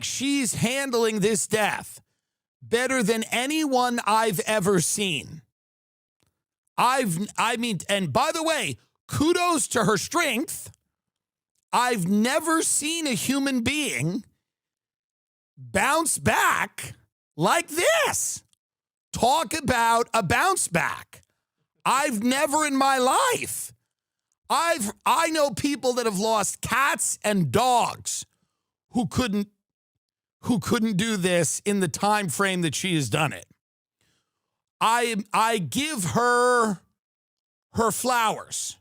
She's handling this death better than anyone I've ever seen. I mean, and by the way, kudos to her strength. I've never seen a human being bounce back like this. Talk about a bounce back. I've never in my life. I know people that have lost cats and dogs who couldn't do this in the time frame that she has done it. I give her flowers.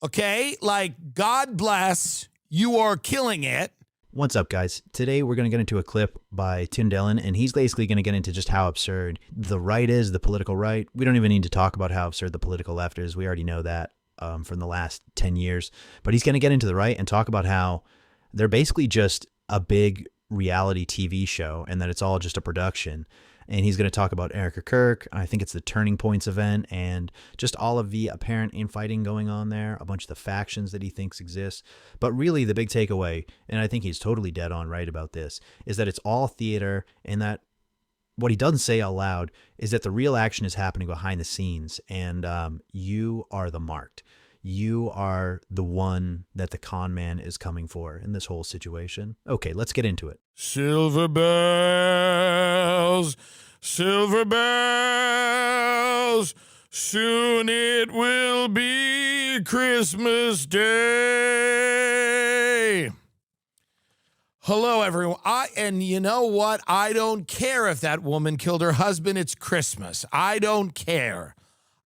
Okay? Like, God bless, you are killing it. What's up, guys? Today we're going to get into a clip by Dillon, and he's basically going to get into just how absurd the right is, the political right. We don't even need to talk about how absurd the political left is. We already know that from the last 10 years. But he's going to get into the right and talk about how they're basically just a big reality TV show and that it's all just a production. And he's going to talk about Erica Kirk. I think it's the Turning Points event and just all of the apparent infighting going on there, a bunch of the factions that he thinks exist. But really the big takeaway, and I think he's totally dead on right about this, is that it's all theater, and that what he doesn't say out loud is that the real action is happening behind the scenes, and you are the marked. You are the one that the con man is coming for in this whole situation. Okay, let's get into it. Silver bells, silver bells, soon it will be Christmas Day. Hello, everyone. And you know what? I don't care if that woman killed her husband. It's Christmas. I don't care.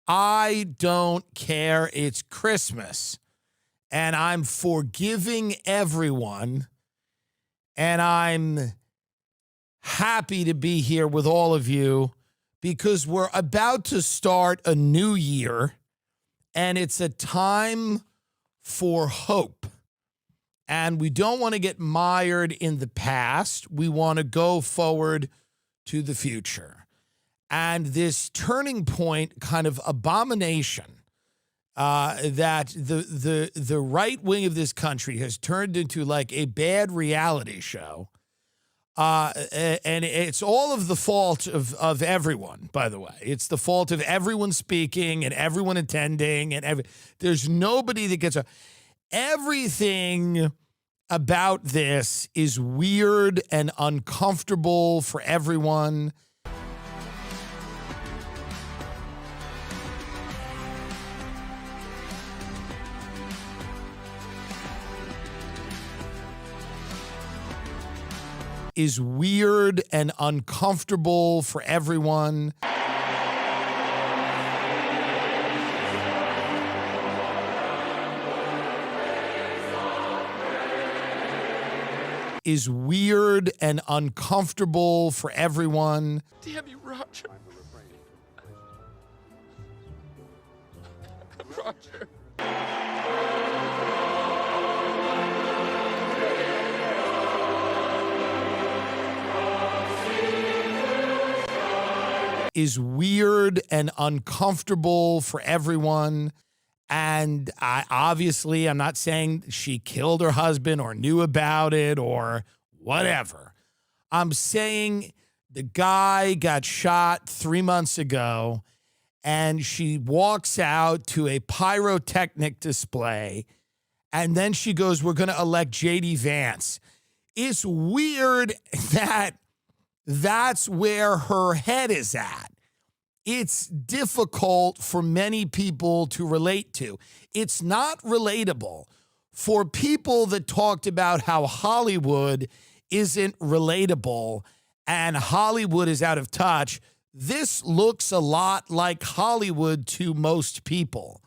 I don't care. It's Christmas. And I'm forgiving everyone. And I'm happy to be here with all of you because we're about to start a new year. And it's a time for hope. And we don't want to get mired in the past. We want to go forward to the future. And this turning point kind of abomination that the right wing of this country has turned into like a bad reality show. And it's all of the fault of everyone, by the way. It's the fault of everyone speaking and everyone attending. And there's nobody that gets everything about this is weird and uncomfortable for everyone. Is weird and uncomfortable for everyone. Is weird and uncomfortable for everyone. Damn you, Roger. Roger. Is weird and uncomfortable for everyone. And I'm not saying she killed her husband or knew about it or whatever. I'm saying the guy got shot 3 months ago and she walks out to a pyrotechnic display and then she goes, "We're going to elect J.D. Vance." It's weird that that's where her head is at. It's difficult for many people to relate to. It's not relatable for people that talked about how Hollywood isn't relatable and Hollywood is out of touch. This looks a lot like Hollywood to most people.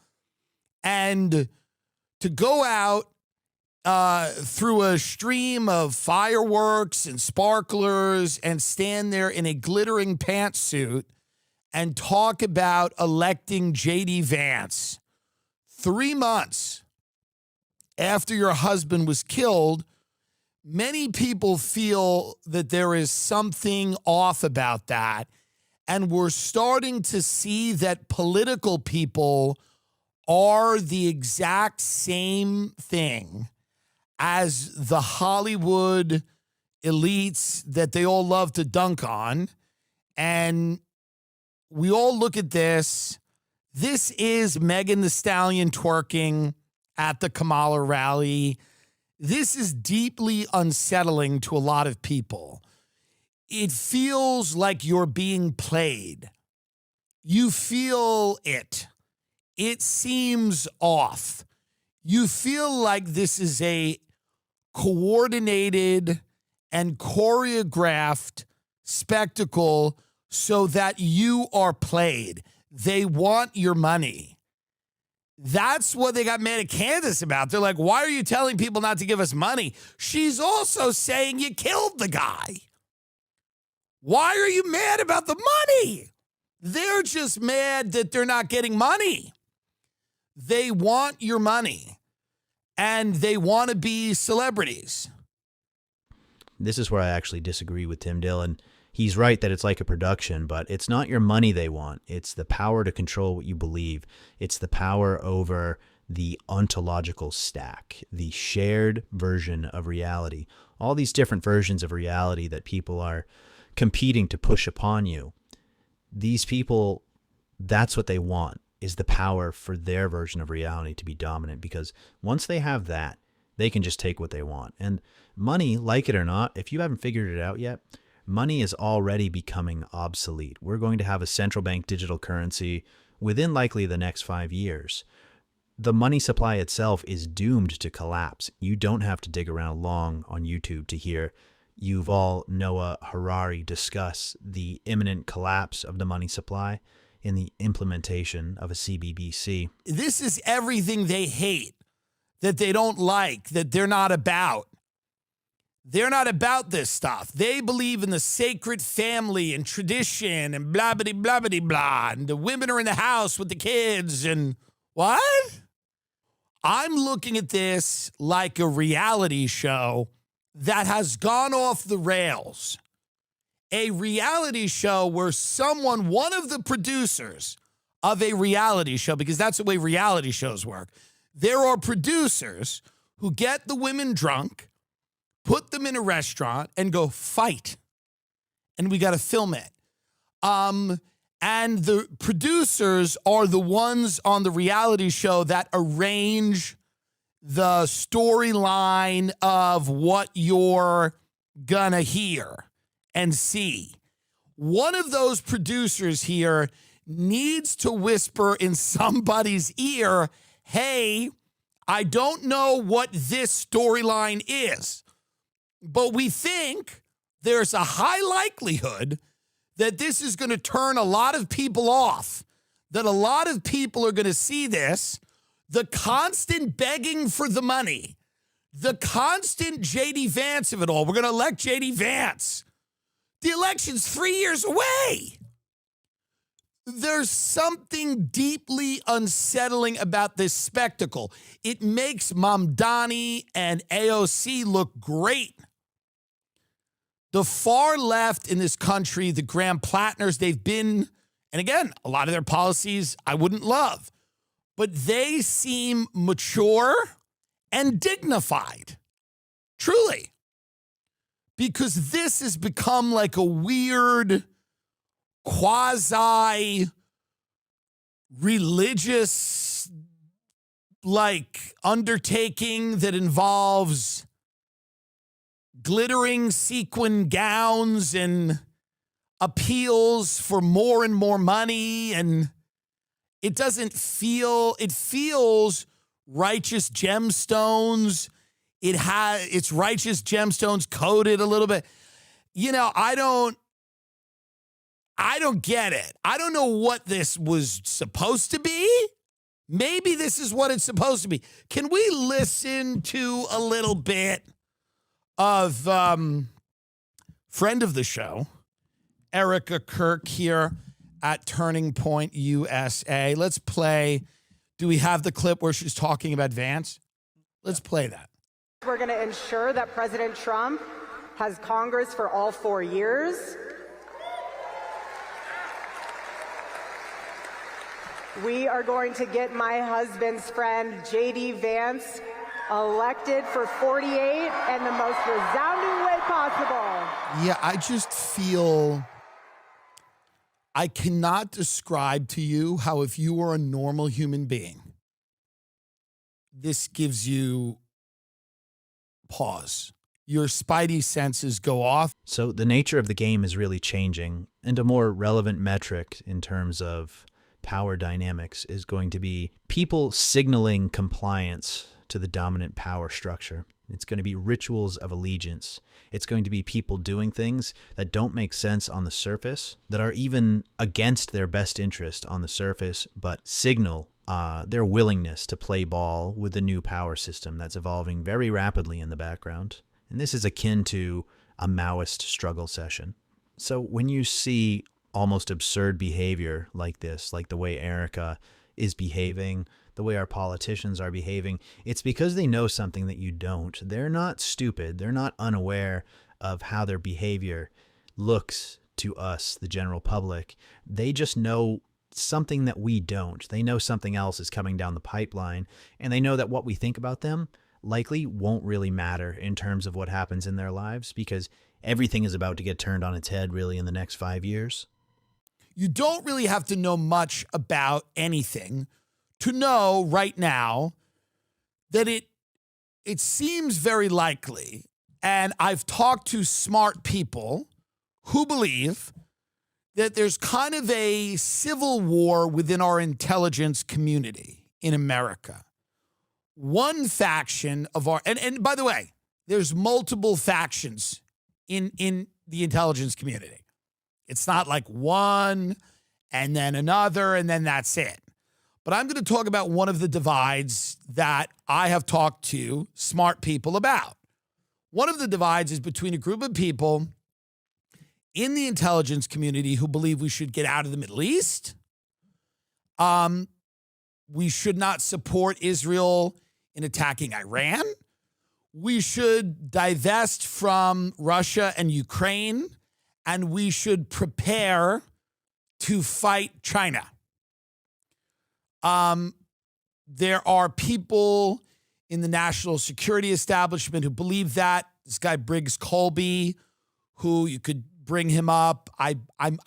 And to go out through a stream of fireworks and sparklers and stand there in a glittering pantsuit and talk about electing J.D. Vance 3 months after your husband was killed, many people feel that there is something off about that. And we're starting to see that political people are the exact same thing as the Hollywood elites that they all love to dunk on. And we all look at this. This is Megan Thee Stallion twerking at the Kamala rally. This is deeply unsettling to a lot of people. It feels like you're being played. You feel it. It seems off. You feel like this is a coordinated and choreographed spectacle so that you are played. They want your money. That's what they got mad at Candace about. They're like, why are you telling people not to give us money? She's also saying you killed the guy. Why are you mad about the money? They're just mad that they're not getting money. They want your money, and they want to be celebrities. This is where I actually disagree with Tim Dillon. He's right that it's like a production, but it's not your money they want. It's the power to control what you believe. It's the power over the ontological stack, the shared version of reality. All these different versions of reality that people are competing to push upon you. These people, that's what they want, is the power for their version of reality to be dominant, because once they have that, they can just take what they want. And money, like it or not, if you haven't figured it out yet, money is already becoming obsolete. We're going to have a central bank digital currency within likely the next 5 years. The money supply itself is doomed to collapse. You don't have to dig around long on YouTube to hear Yuval Noah Harari discuss the imminent collapse of the money supply in the implementation of a CBDC. This is everything they hate, that they don't like, that they're not about. They're not about this stuff. They believe in the sacred family and tradition and blah, blah, blah, blah, blah. And the women are in the house with the kids and what? I'm looking at this like a reality show that has gone off the rails. A reality show where someone, one of the producers of a reality show, because that's the way reality shows work, there are producers who get the women drunk, put them in a restaurant, and go fight. And we got to film it. And the producers are the ones on the reality show that arrange the storyline of what you're gonna hear and see. One of those producers here needs to whisper in somebody's ear, hey, I don't know what this storyline is, but we think there's a high likelihood that this is going to turn a lot of people off, that a lot of people are going to see this, the constant begging for the money, the constant J.D. Vance of it all. We're going to elect J.D. Vance. The election's 3 years away. There's something deeply unsettling about this spectacle. It makes Mamdani and AOC look great. The far left in this country, the Graham Plattners, they've been, and again, a lot of their policies I wouldn't love, but they seem mature and dignified, truly, because this has become like a weird quasi-religious like undertaking that involves glittering sequin gowns and appeals for more and more money. And it doesn't feel, it feels righteous gemstones. It's righteous gemstones coated a little bit. You know, I don't get it. I don't know what this was supposed to be. Maybe this is what it's supposed to be. Can we listen to a little bit of friend of the show, Erica Kirk here at Turning Point USA. Let's play. Do we have the clip where she's talking about Vance? Let's play that. We're going to ensure that President Trump has Congress for all 4 years. We are going to get my husband's friend, J.D. Vance, elected for 48, and the most resounding way possible. Yeah, I just feel I cannot describe to you how if you were a normal human being, this gives you pause. Your spidey senses go off. So the nature of the game is really changing, and a more relevant metric in terms of power dynamics is going to be people signaling compliance to the dominant power structure. It's going to be rituals of allegiance. It's going to be people doing things that don't make sense on the surface, that are even against their best interest on the surface, but signal their willingness to play ball with the new power system that's evolving very rapidly in the background. And this is akin to a Maoist struggle session. So when you see almost absurd behavior like this, like the way Erica is behaving, the way our politicians are behaving, it's because they know something that you don't. They're not stupid. They're not unaware of how their behavior looks to us, the general public. They just know something that we don't. They know something else is coming down the pipeline, and they know that what we think about them likely won't really matter in terms of what happens in their lives, because everything is about to get turned on its head really in the next 5 years. You don't really have to know much about anything to know right now that it seems very likely, and I've talked to smart people who believe that there's kind of a civil war within our intelligence community in America. One faction of our, and by the way, there's multiple factions in the intelligence community. It's not like one and then another and then that's it. But I'm going to talk about one of the divides that I have talked to smart people about. One of the divides is between a group of people in the intelligence community who believe we should get out of the Middle East. We should not support Israel in attacking Iran. We should divest from Russia and Ukraine, and we should prepare to fight China. There are people in the national security establishment who believe that. This guy Briggs Colby, who you could bring him up. I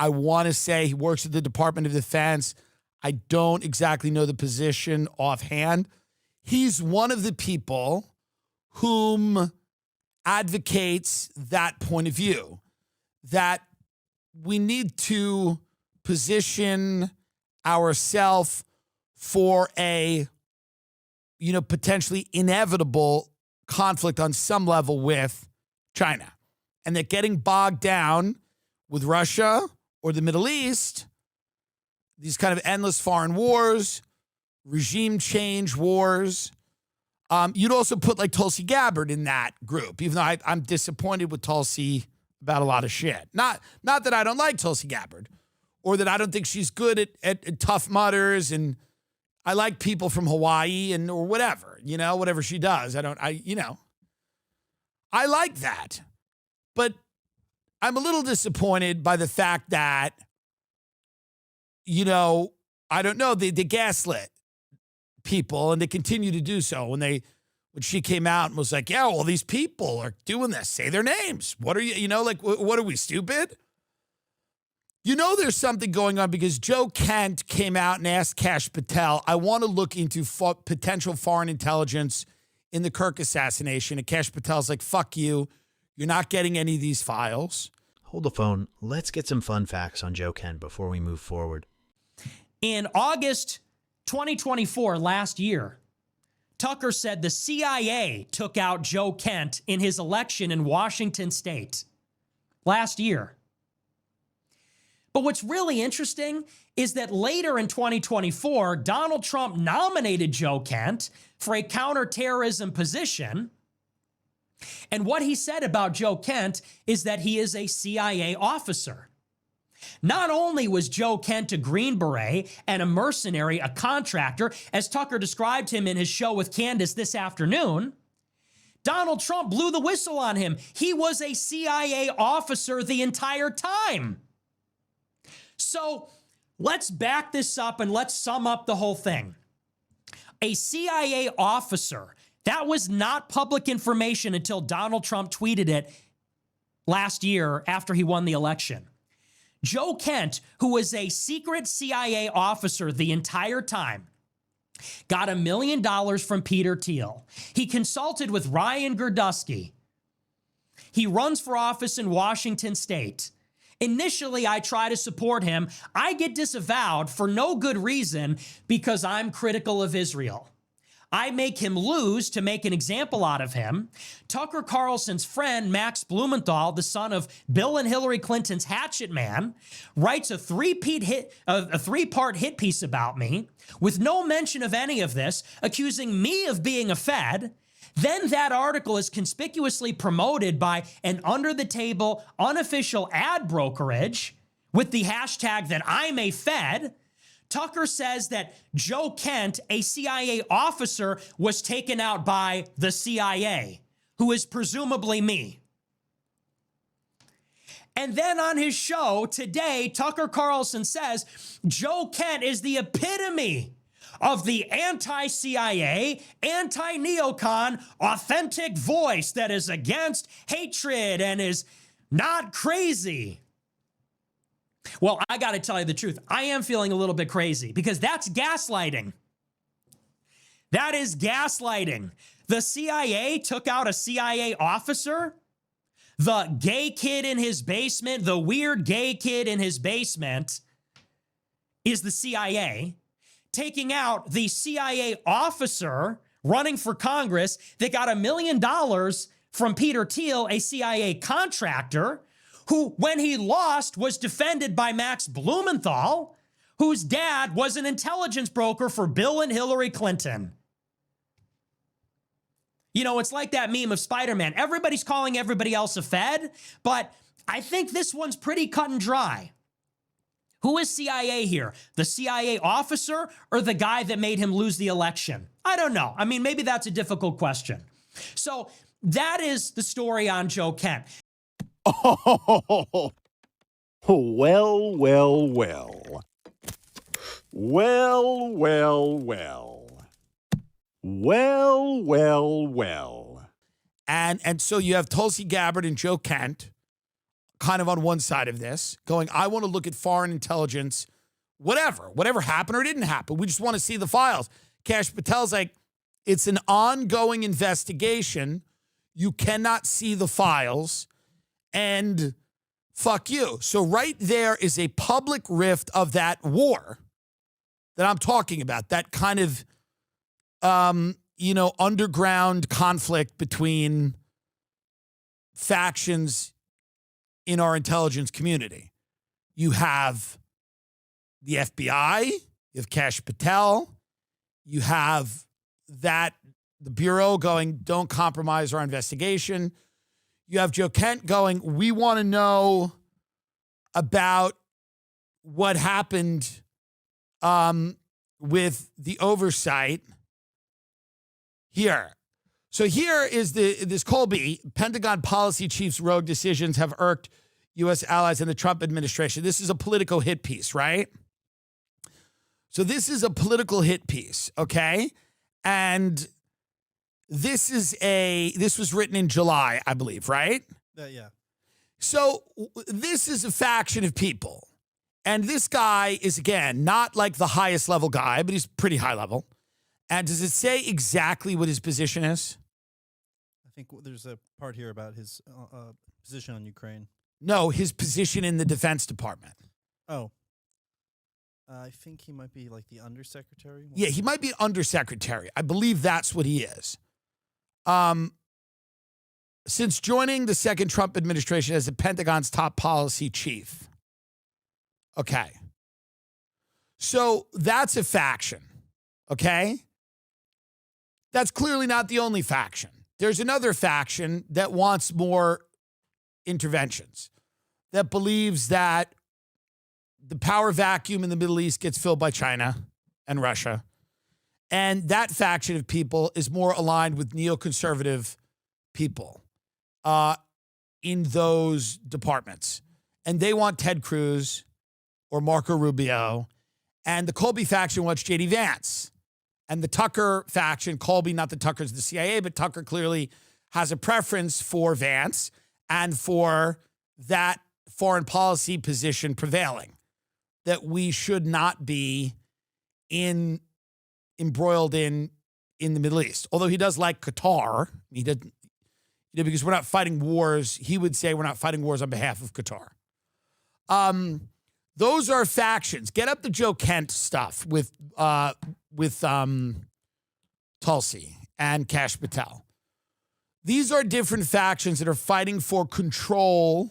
want to say he works at the Department of Defense. I don't exactly know the position offhand. He's one of the people whom advocates that point of view, that we need to position ourselves for a, potentially inevitable conflict on some level with China. And that getting bogged down with Russia or the Middle East, these kind of endless foreign wars, regime change wars, you'd also put like Tulsi Gabbard in that group, even though I'm disappointed with Tulsi about a lot of shit. Not that I don't like Tulsi Gabbard or that I don't think she's good at Tough Mudders, and I like people from Hawaii or whatever, whatever she does. I like that. But I'm a little disappointed by the fact that, I don't know, they gaslit people, and they continue to do so. When she came out and was like, yeah, well, these people are doing this. Say their names. What are you, what are we, stupid? There's something going on because Joe Kent came out and asked Kash Patel, I want to look into potential foreign intelligence in the Kirk assassination. And Kash Patel's like, fuck you. You're not getting any of these files. Hold the phone. Let's get some fun facts on Joe Kent before we move forward. In August 2024, last year, Tucker said the CIA took out Joe Kent in his election in Washington state last year. But what's really interesting is that later in 2024, Donald Trump nominated Joe Kent for a counterterrorism position. And what he said about Joe Kent is that he is a CIA officer. Not only was Joe Kent a Green Beret and a mercenary, a contractor, as Tucker described him in his show with Candace this afternoon, Donald Trump blew the whistle on him. He was a CIA officer the entire time. So let's back this up and let's sum up the whole thing. A CIA officer, that was not public information until Donald Trump tweeted it last year after he won the election. Joe Kent, who was a secret CIA officer the entire time, got $1 million from Peter Thiel. He consulted with Ryan Girdusky. He runs for office in Washington State. Initially, I try to support him. I get disavowed for no good reason because I'm critical of Israel. I make him lose to make an example out of him. Tucker Carlson's friend, Max Blumenthal, the son of Bill and Hillary Clinton's hatchet man, writes a three-part hit piece about me with no mention of any of this, accusing me of being a Fed. Then that article is conspicuously promoted by an under-the-table, unofficial ad brokerage with the hashtag that I'm a Fed. Tucker says that Joe Kent, a CIA officer, was taken out by the CIA, who is presumably me. And then on his show today, Tucker Carlson says Joe Kent is the epitome of the anti-CIA, anti-neocon, authentic voice that is against hatred and is not crazy. Well, I got to tell you the truth. I am feeling a little bit crazy because that's gaslighting. That is gaslighting. The CIA took out a CIA officer. The gay kid in his basement, the weird gay kid in his basement is the CIA. Taking out the CIA officer running for Congress that got $1 million from Peter Thiel, a CIA contractor, who, when he lost, was defended by Max Blumenthal, whose dad was an intelligence broker for Bill and Hillary Clinton. You know, it's like that meme of Spider-Man. Everybody's calling everybody else a Fed, but I think this one's pretty cut and dry. Who is CIA here? The CIA officer or the guy that made him lose the election? I don't know. I mean, maybe that's a difficult question. So that is the story on Joe Kent. Oh, well, well, well. Well, well, well. Well, well, well. And so you have Tulsi Gabbard and Joe Kent kind of on one side of this going, I want to look at foreign intelligence, whatever happened or didn't happen. We just want to see the files. Kash Patel's like, it's an ongoing investigation. You cannot see the files. And fuck you. So right there is a public rift of that war that I'm talking about, that kind of, underground conflict between factions in our intelligence community. You have the FBI, you have Kash Patel, you have the Bureau going, don't compromise our investigation. You have Joe Kent going, we want to know about what happened with the oversight here. So here is this Colby, Pentagon policy chief's rogue decisions have irked U.S. allies in the Trump administration. This is a political hit piece, right? So this is a political hit piece, okay? And this was written in July, I believe, right? Yeah. So this is a faction of people. And this guy is, again, not like the highest level guy, but he's pretty high level. And does it say exactly what his position is? I think there's a part here about his position on Ukraine. No, his position in the Defense Department. Oh. I think he might be like the undersecretary. Yeah, he might be undersecretary. I believe that's what he is. Since joining the second Trump administration as the Pentagon's top policy chief. Okay. So that's a faction. Okay. That's clearly not the only faction. There's another faction that wants more interventions, that believes that the power vacuum in the Middle East gets filled by China and Russia. And that faction of people is more aligned with neoconservative people in those departments. And they want Ted Cruz or Marco Rubio. And the Colby faction wants J.D. Vance. And the Tucker faction, Colby, not that Tucker's the CIA, but Tucker clearly has a preference for Vance. and for that foreign policy position prevailing, that we should not be embroiled in the Middle East. Although he does like Qatar, he didn't, because we're not fighting wars. He would say we're not fighting wars on behalf of Qatar. Those are factions. Get up the Joe Kent stuff with Tulsi and Kash Patel. These are different factions that are fighting for control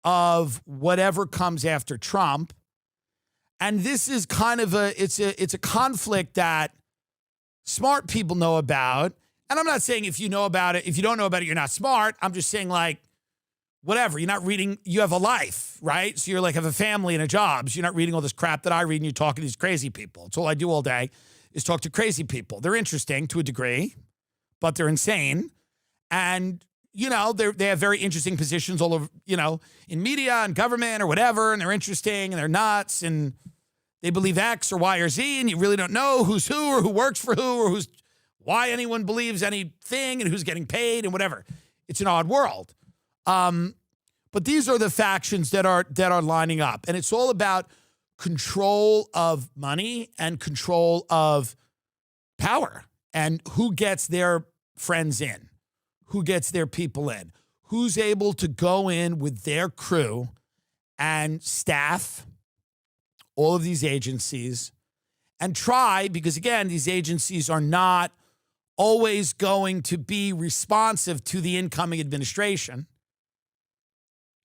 of whatever comes after Trump. And this is kind of it's a conflict that smart people know about. And I'm not saying if you know about it, if you don't know about it, you're not smart. I'm just saying, like, whatever. You're not reading, you have a life, right? So you're like, have a family and a job. So you're not reading all this crap that I read and you're talking to these crazy people. It's all I do all day is talk to crazy people. They're interesting to a degree, but they're insane. And, they have very interesting positions all over, in media and government or whatever. And they're interesting and they're nuts and they believe X or Y or Z. And you really don't know who's who or who works for who or why anyone believes anything and who's getting paid and whatever. It's an odd world. But these are the factions that are lining up. And it's all about control of money and control of power and who gets their friends in, who gets their people in, who's able to go in with their crew and staff all of these agencies and try, because again, these agencies are not always going to be responsive to the incoming administration.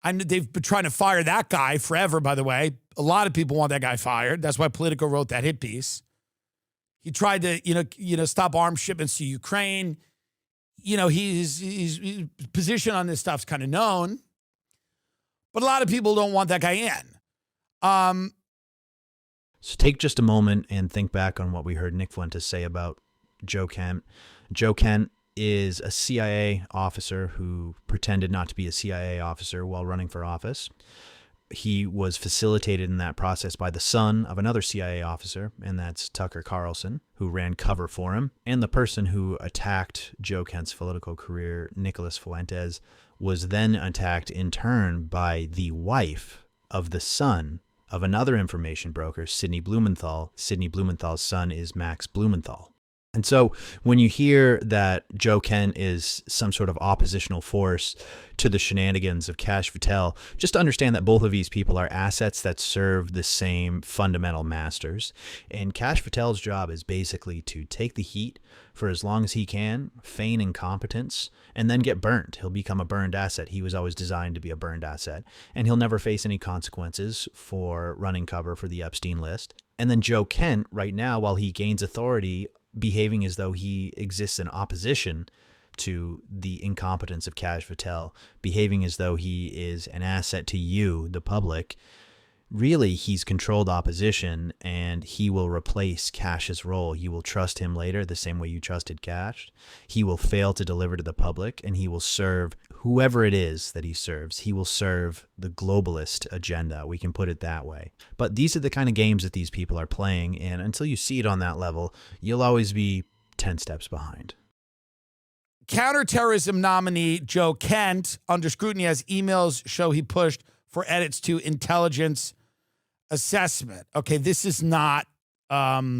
And they've been trying to fire that guy forever, by the way. A lot of people want that guy fired. That's why Politico wrote that hit piece. He tried to, stop arms shipments to Ukraine. His position on this stuff's kind of known. But a lot of people don't want that guy in. So take just a moment and think back on what we heard Nick Fuentes say about Joe Kent. Joe Kent is a CIA officer who pretended not to be a CIA officer while running for office. He was facilitated in that process by the son of another CIA officer, and that's Tucker Carlson, who ran cover for him. And the person who attacked Joe Kent's political career, Nicholas Fuentes, was then attacked in turn by the wife of the son of another information broker, Sidney Blumenthal. Sidney Blumenthal's son is Max Blumenthal. And so when you hear that Joe Kent is some sort of oppositional force to the shenanigans of Kash Patel, just understand that both of these people are assets that serve the same fundamental masters. And Kash Patel's job is basically to take the heat for as long as he can, feign incompetence, and then get burned. He'll become a burned asset. He was always designed to be a burned asset. And he'll never face any consequences for running cover for the Epstein list. And then Joe Kent, right now, while he gains authority, behaving as though he exists in opposition to the incompetence of Kash Patel, behaving as though he is an asset to you, the public. Really, he's controlled opposition, and he will replace Kash's role. You will trust him later the same way you trusted Kash. He will fail to deliver to the public, and he will serve whoever it is that he serves. He will serve the globalist agenda. We can put it that way. But these are the kind of games that these people are playing, and until you see it on that level, you'll always be 10 steps behind. Counterterrorism nominee Joe Kent, under scrutiny as emails show he pushed for edits to intelligence assessment. Okay, this is not, but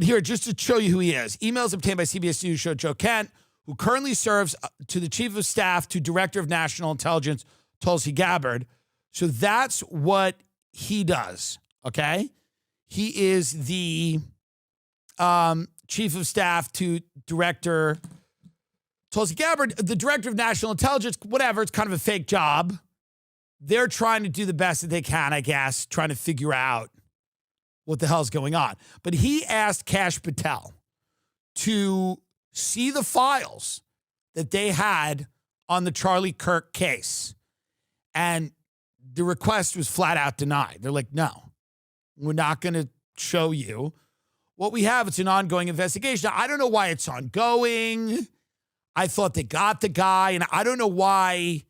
here, just to show you who he is. Emails obtained by CBS News show Joe Kent, who currently serves to the Chief of Staff to Director of National Intelligence, Tulsi Gabbard. So that's what he does, okay? He is the Chief of Staff to Director Tulsi Gabbard, the Director of National Intelligence, whatever, it's kind of a fake job. They're trying to do the best that they can, I guess, trying to figure out what the hell's going on. But he asked Kash Patel to see the files that they had on the Charlie Kirk case. And the request was flat out denied. They're like, no, we're not going to show you what we have. It's an ongoing investigation. Now, I don't know why it's ongoing. I thought they got the guy, and I don't know why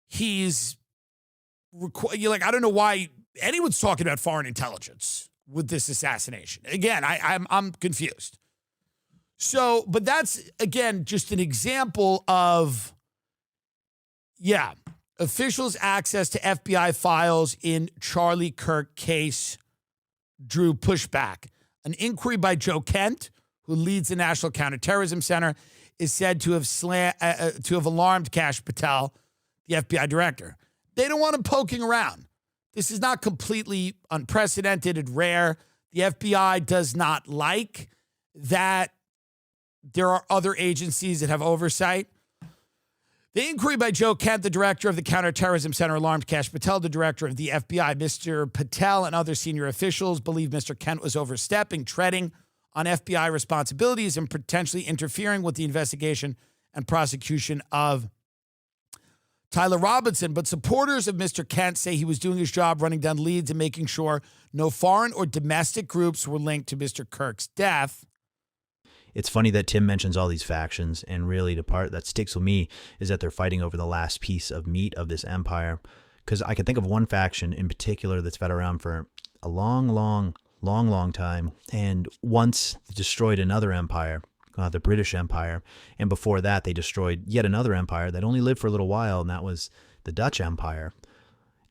he's I don't know why anyone's talking about foreign intelligence with this assassination. Again, I'm confused. So, but that's, again, just an example of Yeah. Officials' access to FBI files in Charlie Kirk case drew pushback. An inquiry by Joe Kent, who leads the National Counterterrorism Center, is said to have alarmed Kash Patel, the FBI director. They don't want him poking around. This is not completely unprecedented and rare. The FBI does not like that there are other agencies that have oversight. The inquiry by Joe Kent, the director of the Counterterrorism Center, alarmed Kash Patel, the director of the FBI. Mr. Patel and other senior officials believe Mr. Kent was overstepping, treading on FBI responsibilities, and potentially interfering with the investigation and prosecution of Tyler Robinson. But supporters of Mr. Kent say he was doing his job running down leads and making sure no foreign or domestic groups were linked to Mr. Kirk's death. It's funny that Tim mentions all these factions, and really the part that sticks with me is that they're fighting over the last piece of meat of this empire. Because I can think of one faction in particular that's been around for a long time, and once destroyed another empire, the British Empire, and before that they destroyed yet another empire that only lived for a little while, and that was the Dutch Empire.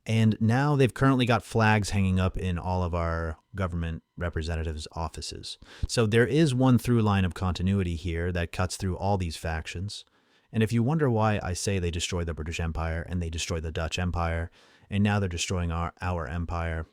And now they've currently got flags hanging up in all of our government representatives' offices. So there is one through line of continuity here that cuts through all these factions. And if you wonder why I say they destroyed the British Empire and they destroyed the Dutch Empire, and now they're destroying our empire,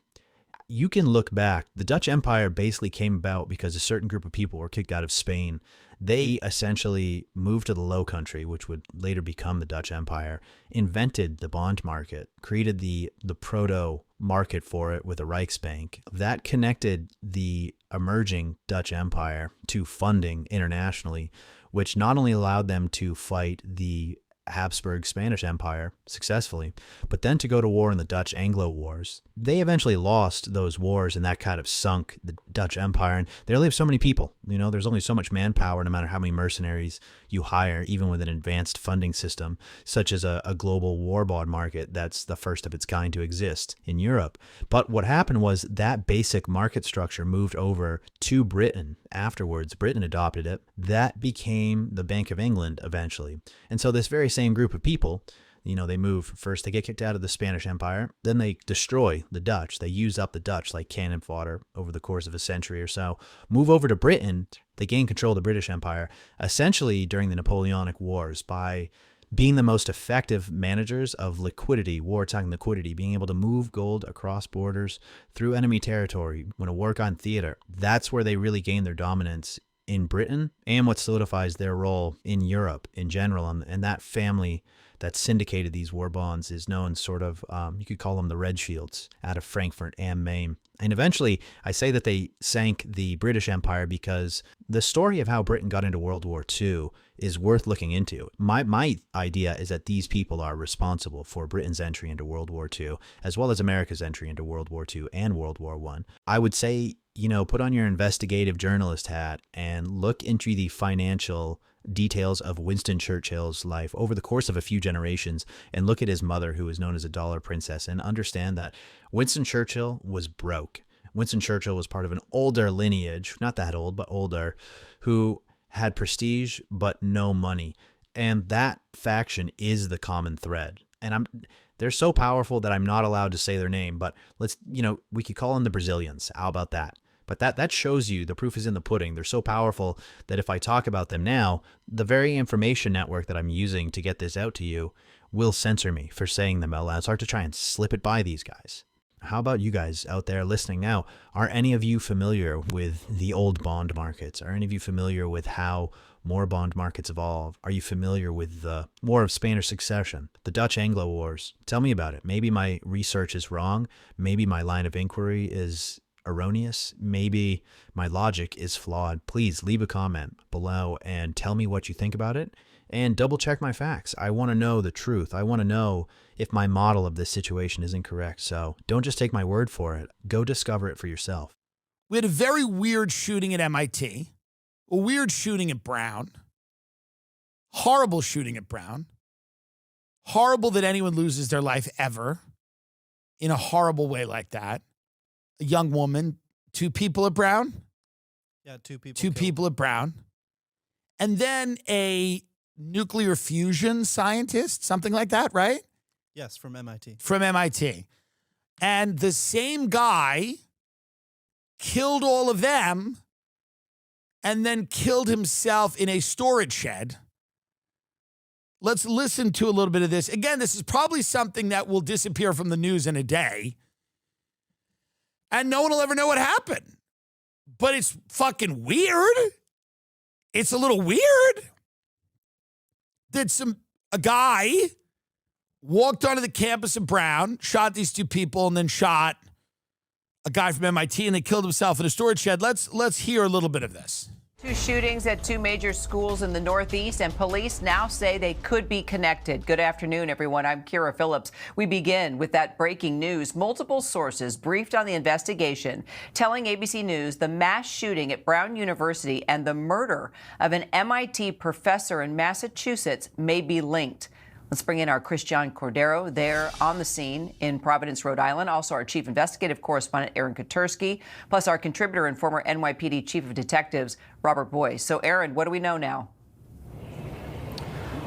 you can look back. The Dutch Empire basically came about because a certain group of people were kicked out of Spain. They essentially moved to the Low Country, which would later become the Dutch Empire, invented the bond market, created the proto market for it with a Reichsbank. That connected the emerging Dutch Empire to funding internationally, which not only allowed them to fight the Habsburg Spanish Empire successfully, but then to go to war in the Dutch Anglo Wars. They eventually lost those wars, and that kind of sunk the Dutch Empire. And there live so many people. There's only so much manpower, no matter how many mercenaries you hire, even with an advanced funding system, such as a global war bond market that's the first of its kind to exist in Europe. But what happened was that basic market structure moved over to Britain afterwards. Britain adopted it. That became the Bank of England eventually. And so this very same group of people, they move first, they get kicked out of the Spanish Empire, then they destroy the Dutch. They use up the Dutch like cannon fodder over the course of a century or so, move over to Britain, they gain control of the British Empire, essentially during the Napoleonic Wars, by being the most effective managers of liquidity, wartime liquidity, being able to move gold across borders through enemy territory, to work on theater. That's where they really gain their dominance in Britain, and what solidifies their role in Europe in general. And that family that syndicated these war bonds is known sort of, you could call them the Red Shields, out of Frankfurt am Main. And eventually, I say that they sank the British Empire because the story of how Britain got into World War II is worth looking into. My idea is that these people are responsible for Britain's entry into World War II, as well as America's entry into World War II and World War I. I would say, put on your investigative journalist hat and look into the financial details of Winston Churchill's life over the course of a few generations, and look at his mother, who was known as a dollar princess, and understand that Winston Churchill was broke. Winston Churchill was part of an older lineage, not that old, but older, who had prestige but no money. And that faction is the common thread. And they're so powerful that I'm not allowed to say their name, but we could call them the Brazilians. How about that? But that shows you the proof is in the pudding. They're so powerful that if I talk about them now, the very information network that I'm using to get this out to you will censor me for saying them out loud. So I have to try and slip it by these guys. How about you guys out there listening now? Are any of you familiar with the old bond markets? Are any of you familiar with how more bond markets evolve? Are you familiar with the War of Spanish Succession, the Dutch Anglo Wars? Tell me about it. Maybe my research is wrong. Maybe my line of inquiry is erroneous. Maybe my logic is flawed. Please leave a comment below and tell me what you think about it, and double check my facts. I want to know the truth. I want to know if my model of this situation is incorrect. So don't just take my word for it. Go discover it for yourself. We had a very weird shooting at MIT, a weird shooting at Brown, horrible shooting at Brown, horrible that anyone loses their life ever in a horrible way like that. A young woman, 2 people at Brown. Yeah, 2 people. 2 people at Brown. And then a nuclear fusion scientist, something like that, right? Yes, from MIT. From MIT. And the same guy killed all of them and then killed himself in a storage shed. Let's listen to a little bit of this. Again, this is probably something that will disappear from the news in a day. And no one will ever know what happened. But it's fucking weird. It's a little weird that a guy walked onto the campus of Brown, shot these two people, and then shot a guy from MIT, and they killed himself in a storage shed. Let's hear a little bit of this. 2 shootings at 2 major schools in the Northeast, and police now say they could be connected. Good afternoon, everyone. I'm Kira Phillips. We begin with that breaking news. Multiple sources briefed on the investigation, telling ABC News the mass shooting at Brown University and the murder of an MIT professor in Massachusetts may be linked. Let's bring in our Christian Cordero there on the scene in Providence, Rhode Island. Also, our chief investigative correspondent, Aaron Katursky, plus our contributor and former NYPD chief of detectives, Robert Boyce. So, Aaron, what do we know now?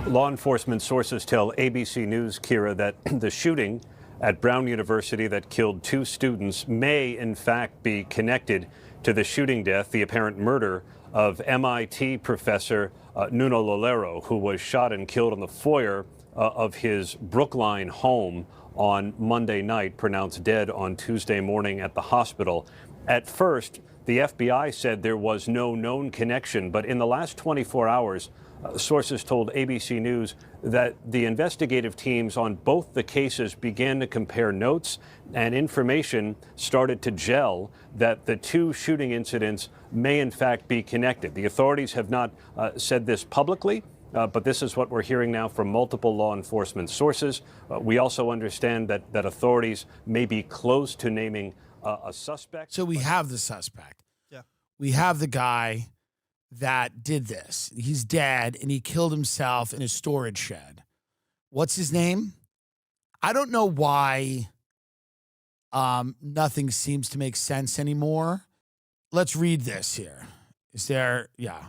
Law enforcement sources tell ABC News, Kira, that the shooting at Brown University that killed 2 students may, in fact, be connected to the shooting death, the apparent murder of MIT professor Nuno Lolero, who was shot and killed in the foyer of his Brookline home on Monday night, pronounced dead on Tuesday morning at the hospital. At first, the FBI said there was no known connection, but in the last 24 hours, sources told ABC News that the investigative teams on both the cases began to compare notes, and information started to gel that the 2 shooting incidents may in fact be connected. The authorities have not said this publicly, but this is what we're hearing now from multiple law enforcement sources. We also understand that authorities may be close to naming a suspect. So we have the suspect. Yeah. We have the guy that did this. He's dead, and he killed himself in a storage shed. What's his name? I don't know why nothing seems to make sense anymore. Let's read this here. Is there, yeah.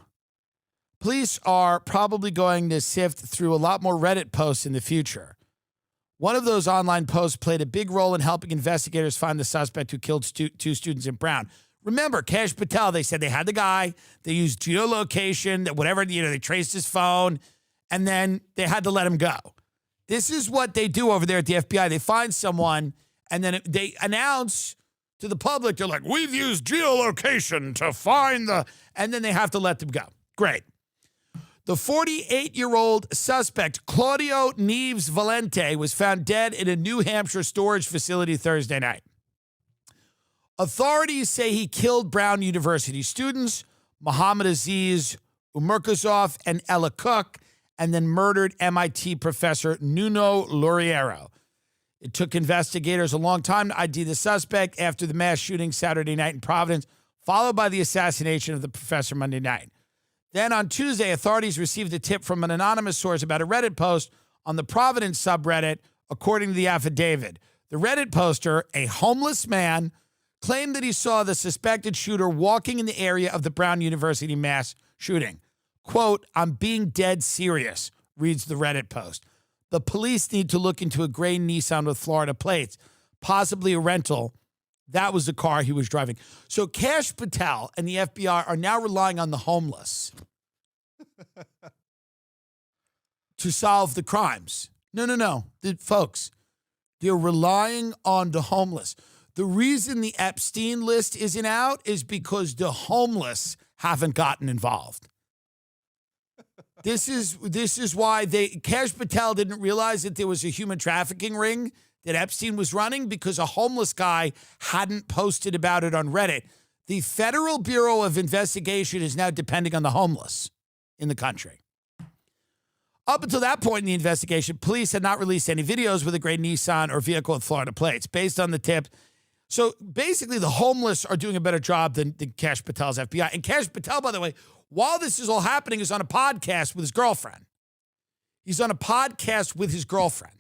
Police are probably going to sift through a lot more Reddit posts in the future. One of those online posts played a big role in helping investigators find the suspect who killed 2 students in Brown. Remember, Kash Patel, they said they had the guy, they used geolocation, that whatever, they traced his phone, and then they had to let him go. This is what they do over there at the FBI. They find someone, and then they announce to the public, they're like, we've used geolocation to find and then they have to let them go. Great. The 48-year-old suspect, Claudio Neves Valente, was found dead in a New Hampshire storage facility Thursday night. Authorities say he killed Brown University students, Mohammed Aziz Umerkazov and Ella Cook, and then murdered MIT professor Nuno Lolero. It took investigators a long time to ID the suspect after the mass shooting Saturday night in Providence, followed by the assassination of the professor Monday night. Then on Tuesday, authorities received a tip from an anonymous source about a Reddit post on the Providence subreddit, according to the affidavit. The Reddit poster, a homeless man, claimed that he saw the suspected shooter walking in the area of the Brown University mass shooting. Quote, I'm being dead serious, reads the Reddit post. The police need to look into a gray Nissan with Florida plates, possibly a rental. That was the car he was driving. So Kash Patel and the FBI are now relying on the homeless to solve the crimes. No. Folks, they're relying on the homeless. The reason the Epstein list isn't out is because the homeless haven't gotten involved. This is why Kash Patel didn't realize that there was a human trafficking ring that Epstein was running, because a homeless guy hadn't posted about it on Reddit. The Federal Bureau of Investigation is now depending on the homeless in the country. Up until that point in the investigation, police had not released any videos with a gray Nissan or vehicle with Florida plates. Based on the tip, so basically the homeless are doing a better job than Kash Patel's FBI. And Kash Patel, by the way, while this is all happening, is on a podcast with his girlfriend. He's on a podcast with his girlfriend.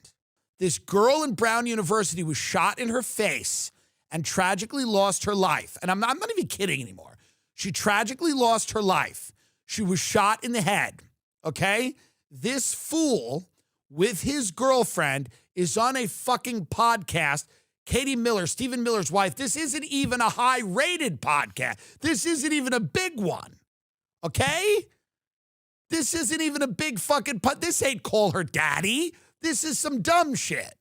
This girl in Brown University was shot in her face and tragically lost her life. And I'm not even kidding anymore. She tragically lost her life. She was shot in the head, okay? this fool with his girlfriend is on a fucking podcast. Katie Miller, Stephen Miller's wife. This isn't even a high-rated podcast. This isn't even a big one. Okay? This isn't even a big fucking this ain't Call Her Daddy. This is some dumb shit.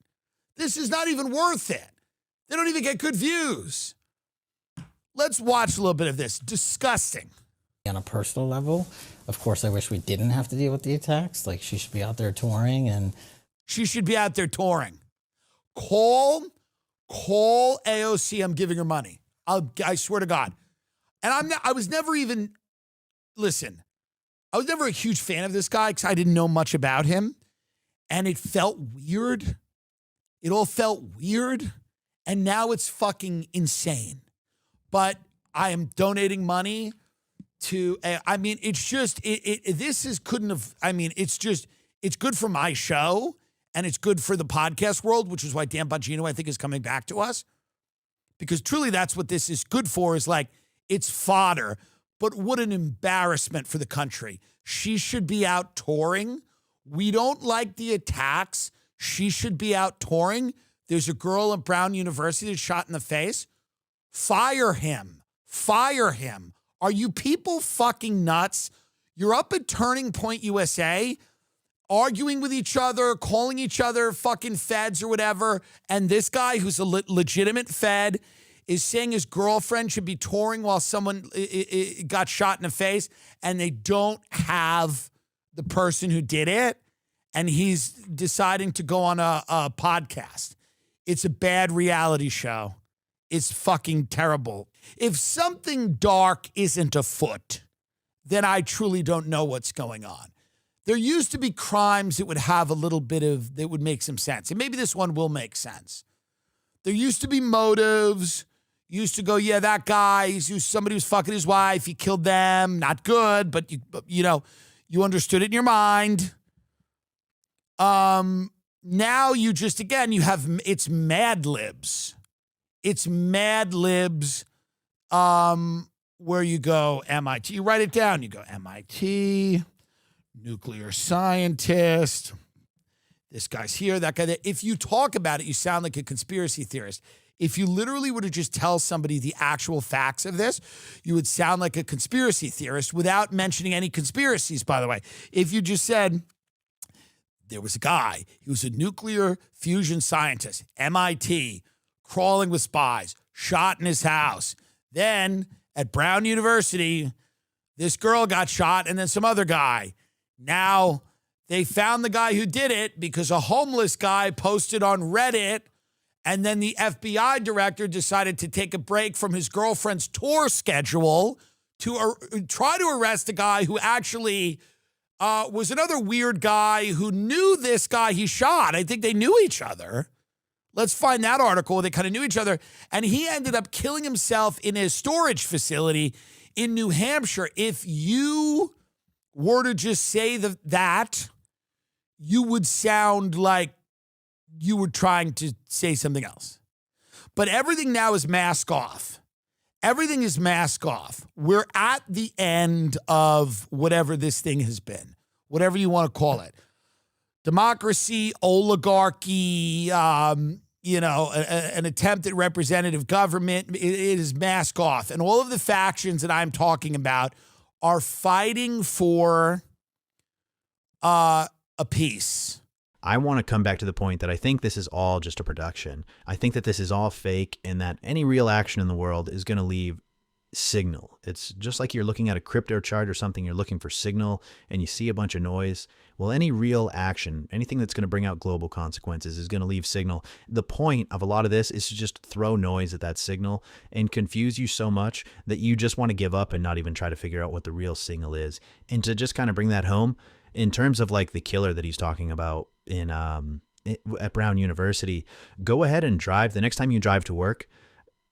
This is not even worth it. They don't even get good views. Let's watch a little bit of this. Disgusting. On a personal level, of course, I wish we didn't have to deal with the attacks. Like, she should be out there touring, and she should be out there touring. Call AOC. I'm giving her money. I swear to God. And I was never a huge fan of this guy because I didn't know much about him. And it felt weird. It all felt weird. And now it's fucking insane. But I am donating money to, it's just, it's good for my show and it's good for the podcast world, which is why Dan Bongino, I think, is coming back to us. Because truly that's what this is good for, is like, it's fodder. But what an embarrassment for the country. She should be out touring. We don't like the attacks. She should be out touring. There's a girl at Brown University that's shot in the face. Fire him. Fire him. Are you people fucking nuts? You're up at Turning Point USA, arguing with each other, calling each other fucking feds or whatever, and this guy who's a legitimate fed is saying his girlfriend should be touring while someone got shot in the face, and they don't have the person who did it, and he's deciding to go on a podcast. It's a bad reality show. It's fucking terrible. If something dark isn't afoot, then I truly don't know what's going on. There used to be crimes that would have a little bit of, that would make some sense. And maybe this one will make sense. There used to be motives. Used to go, yeah, that guy, somebody was fucking his wife. He killed them. Not good, but you understood it in your mind. Now you just, again, it's Mad Libs. It's Mad Libs where you go MIT. You write it down. You go MIT, nuclear scientist. This guy's here, that guy there. If you talk about it, you sound like a conspiracy theorist. If you literally were to just tell somebody the actual facts of this, you would sound like a conspiracy theorist without mentioning any conspiracies, by the way. If you just said, there was a guy, he was a nuclear fusion scientist, MIT, crawling with spies, shot in his house. Then at Brown University, this girl got shot and then some other guy. Now they found the guy who did it because a homeless guy posted on Reddit, and then the FBI director decided to take a break from his girlfriend's tour schedule to try to arrest a guy who actually was another weird guy who knew this guy he shot. I think they knew each other. Let's find that article. They kind of knew each other. And he ended up killing himself in his storage facility in New Hampshire. If you were to just say that, you would sound like you were trying to say something else. But everything now is mask off. Everything is mask off. We're at the end of whatever this thing has been, whatever you want to call it. Democracy, oligarchy, an attempt at representative government. It is mask off. And all of the factions that I'm talking about are fighting for a peace. I want to come back to the point that I think this is all just a production. I think that this is all fake and that any real action in the world is going to leave signal. It's just like you're looking at a crypto chart or something, you're looking for signal and you see a bunch of noise. Well, any real action, anything that's going to bring out global consequences is going to leave signal. The point of a lot of this is to just throw noise at that signal and confuse you so much that you just want to give up and not even try to figure out what the real signal is. And to just kind of bring that home in terms of like the killer that he's talking about at Brown University, go ahead and drive. The next time you drive to work,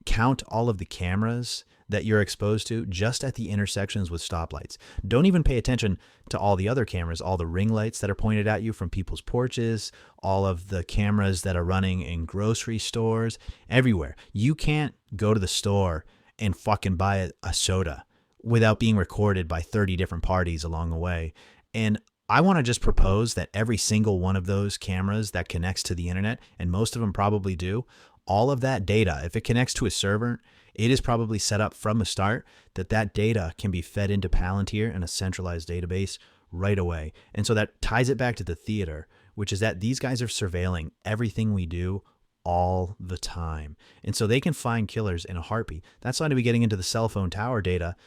count all of the cameras that you're exposed to just at the intersections with stoplights. Don't even pay attention to all the other cameras, all the ring lights that are pointed at you from people's porches, all of the cameras that are running in grocery stores, everywhere. You can't go to the store and fucking buy a soda without being recorded by 30 different parties along the way. And I want to just propose that every single one of those cameras that connects to the internet, and most of them probably do, all of that data, if it connects to a server, it is probably set up from the start that that data can be fed into Palantir in a centralized database right away. And so that ties it back to the theater, which is that these guys are surveilling everything we do all the time. And so they can find killers in a heartbeat. That's not even getting into the cell phone tower data.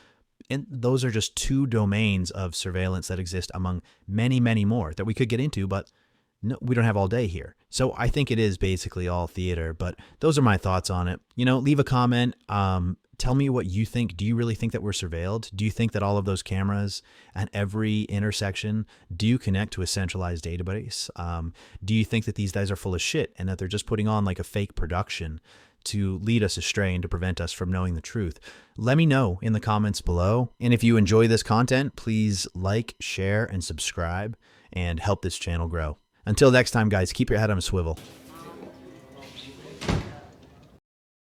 And those are just two domains of surveillance that exist among many, many more that we could get into, but no, we don't have all day here. So I think it is basically all theater, but those are my thoughts on it. You know, leave a comment. Tell me what you think. Do you really think that we're surveilled? Do you think that all of those cameras at every intersection do connect to a centralized database? Do you think that these guys are full of shit and that they're just putting on like a fake production to lead us astray and to prevent us from knowing the truth? Let me know in the comments below. And if you enjoy this content, please like, share, and subscribe and help this channel grow. Until next time, guys, keep your head on a swivel.